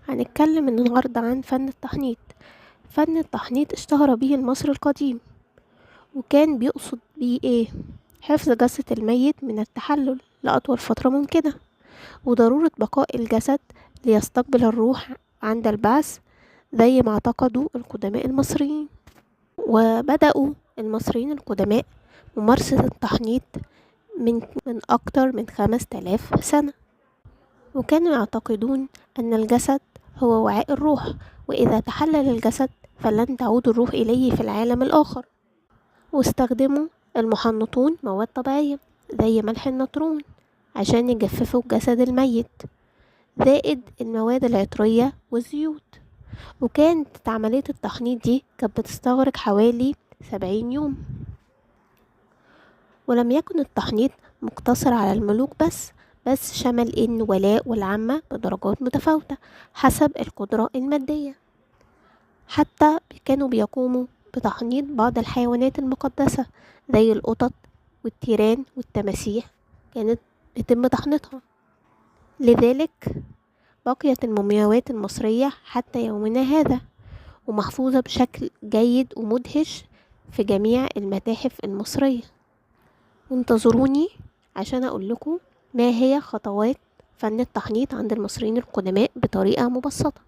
هنتكلم النهاردة عن فن التحنيط. فن التحنيط اشتهر به المصري القديم، وكان بيقصد بيه ايه؟ حفظ جثة الميت من التحلل لأطول فترة ممكنة، وضرورة بقاء الجسد ليستقبل الروح عند البعث، زي ما اعتقدوا القدماء المصريين. وبدأوا المصريين القدماء ممارسة التحنيط من أكتر من 5000 سنة، وكانوا يعتقدون أن الجسد هو وعاء الروح، وإذا تحلل الجسد فلن تعود الروح إليه في العالم الآخر. واستخدموا المحنطون مواد طبيعية زي ملح النطرون عشان يجففوا جسد الميت، زائد المواد العطرية والزيوت. وكانت عملية التحنيط دي كانت بتستغرق حوالي 70 يوم. ولم يكن التحنيط مقتصر على الملوك بس شمل الولاء والعامة بدرجات متفاوتة حسب القدرة المادية. حتى كانوا بيقوموا بتحنيط بعض الحيوانات المقدسة زي القطط والتيران والتماسيح، كانت يتم تحنيطها. لذلك بقيت المومياوات المصرية حتى يومنا هذا، ومحفوظة بشكل جيد ومدهش في جميع المتاحف المصرية. وانتظروني عشان أقول لكم ما هي خطوات فن التحنيط عند المصريين القدماء بطريقة مبسطة.